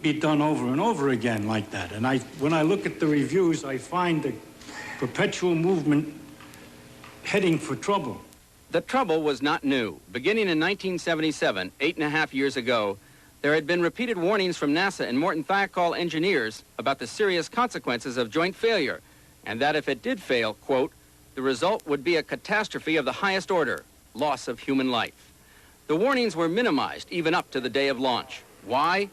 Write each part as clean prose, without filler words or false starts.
be done over and over again like that. And when I look at the reviews, I find a perpetual movement heading for trouble. The trouble was not new. Beginning in 1977, 8.5 years ago, there had been repeated warnings from NASA and Morton Thiokol engineers about the serious consequences of joint failure, and that if it did fail, quote, the result would be a catastrophe of the highest order, loss of human life. The warnings were minimized even up to the day of launch. Why?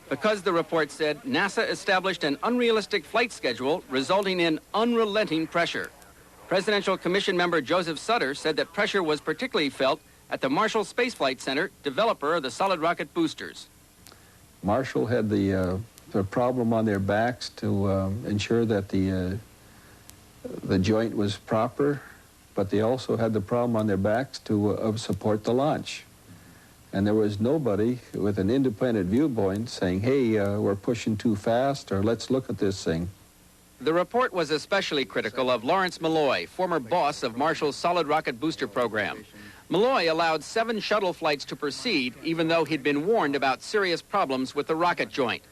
Because the report said NASA established an unrealistic flight schedule resulting in unrelenting pressure. Presidential Commission member Joseph Sutter said that pressure was particularly felt at the Marshall Space Flight Center, developer of the solid rocket boosters. Marshall had the problem on their backs to ensure that the joint was proper, but they also had the problem on their backs to support the launch. And there was nobody with an independent viewpoint saying, hey, we're pushing too fast, or let's look at this thing. The report was especially critical of Lawrence Malloy, former boss of Marshall's solid rocket booster program. Malloy allowed 7 shuttle flights to proceed, even though he'd been warned about serious problems with the rocket joint.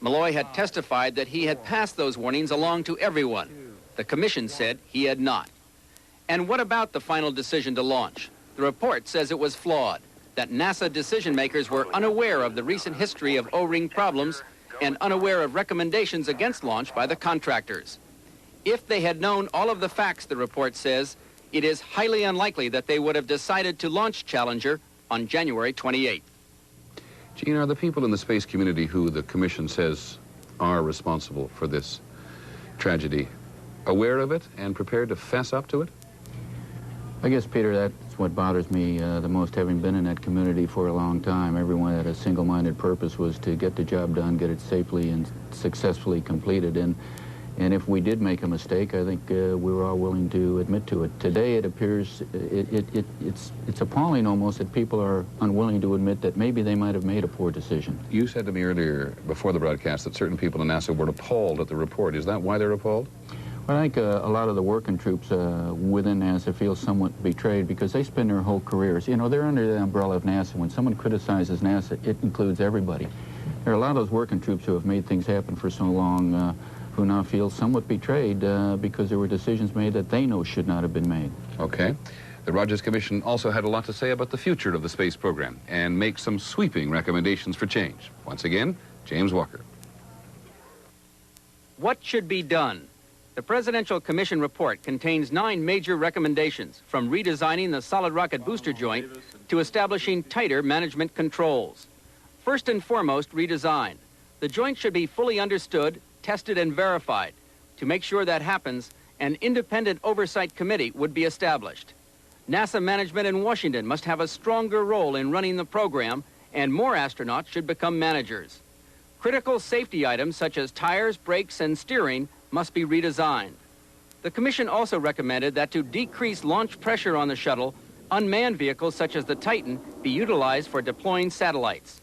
Malloy had testified that he had passed those warnings along to everyone. The commission said he had not. And what about the final decision to launch? The report says it was flawed, that NASA decision-makers were unaware of the recent history of O-ring problems and unaware of recommendations against launch by the contractors. If they had known all of the facts, the report says, it is highly unlikely that they would have decided to launch Challenger on January 28th. Gene, are the people in the space community who the Commission says are responsible for this tragedy aware of it and prepared to fess up to it? I guess, Peter, that's what bothers me the most, having been in that community for a long time. Everyone had a single-minded purpose, was to get the job done, get it safely and successfully completed. And if we did make a mistake, I think we were all willing to admit to it. Today, it appears it's appalling almost that people are unwilling to admit that maybe they might have made a poor decision. You said to me earlier, before the broadcast, that certain people in NASA were appalled at the report. Is that why they're appalled? Well, I think a lot of the working troops within NASA feel somewhat betrayed because they spend their whole careers, you know, they're under the umbrella of NASA. When someone criticizes NASA, it includes everybody. There are a lot of those working troops who have made things happen for so long who now feel somewhat betrayed because there were decisions made that they know should not have been made. Okay. The Rogers Commission also had a lot to say about the future of the space program and make some sweeping recommendations for change. Once again, James Walker. What should be done? The Presidential Commission report contains 9 major recommendations, from redesigning the solid rocket booster joint to establishing tighter management controls. First and foremost, redesign. The joint should be fully understood, tested, and verified. To make sure that happens, an independent oversight committee would be established. NASA management in Washington must have a stronger role in running the program, and more astronauts should become managers. Critical safety items such as tires, brakes, and steering must be redesigned. The Commission also recommended that to decrease launch pressure on the shuttle, unmanned vehicles such as the Titan be utilized for deploying satellites.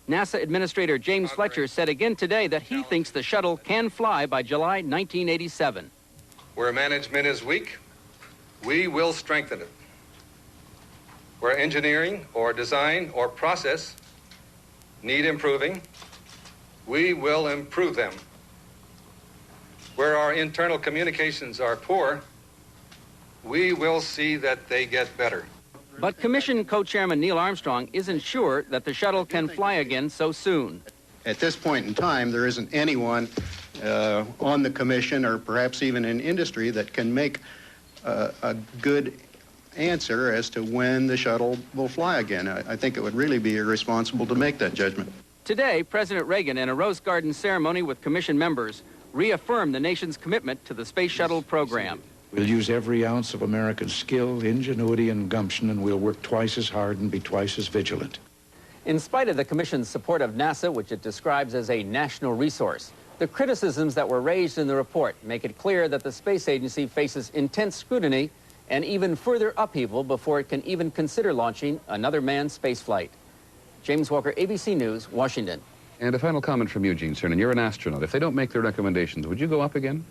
NASA Administrator James Fletcher said again today that he thinks the shuttle can fly by July 1987. Where management is weak, we will strengthen it. Where engineering or design or process need improving, we will improve them. Where our internal communications are poor, we will see that they get better. But Commission Co-Chairman Neil Armstrong isn't sure that the shuttle can fly again so soon. At this point in time, there isn't anyone on the Commission or perhaps even in industry that can make a good answer as to when the shuttle will fly again. I think it would really be irresponsible to make that judgment. Today, President Reagan, in a Rose Garden ceremony with Commission members, reaffirmed the nation's commitment to the Space Shuttle program. We'll use every ounce of American skill, ingenuity, and gumption, and we'll work twice as hard and be twice as vigilant. In spite of the Commission's support of NASA, which it describes as a national resource, the criticisms that were raised in the report make it clear that the space agency faces intense scrutiny and even further upheaval before it can even consider launching another manned spaceflight. James Walker, ABC News, Washington. And a final comment from you, Gene Cernan. You're an astronaut. If they don't make their recommendations, would you go up again?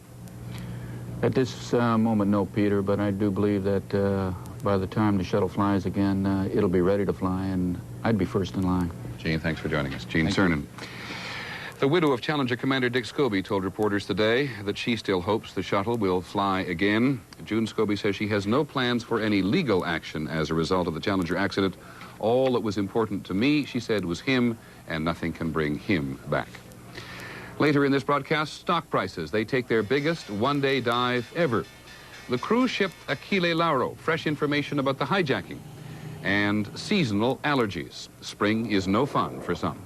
At this moment, no, Peter, but I do believe that by the time the shuttle flies again, it'll be ready to fly, and I'd be first in line. Gene, thanks for joining us. Gene Cernan. The widow of Challenger Commander Dick Scobie told reporters today that she still hopes the shuttle will fly again. June Scobie says she has no plans for any legal action as a result of the Challenger accident. All that was important to me, she said, was him, and nothing can bring him back. Later in this broadcast, stock prices. They take their biggest one-day dive ever. The cruise ship Achille Lauro, fresh information about the hijacking, and seasonal allergies. Spring is no fun for some.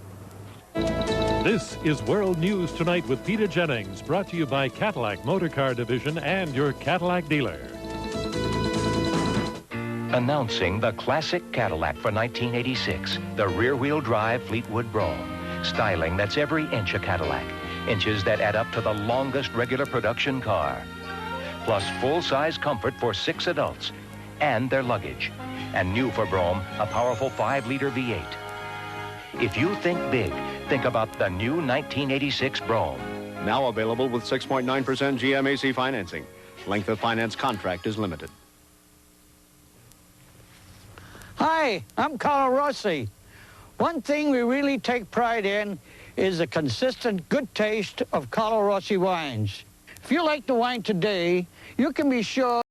This is World News Tonight with Peter Jennings, brought to you by Cadillac Motor Car Division and your Cadillac dealer. Announcing the classic Cadillac for 1986, the rear-wheel drive Fleetwood Brougham. Styling that's every inch a Cadillac. Inches that add up to the longest regular production car. Plus full-size comfort for 6 adults and their luggage. And new for Brougham, a powerful 5-liter V8. If you think big, think about the new 1986 Brougham. Now available with 6.9% GMAC financing. Length of finance contract is limited. Hi, I'm Carlo Rossi. One thing we really take pride in is the consistent good taste of Carlo Rossi wines. If you like the wine today, you can be sure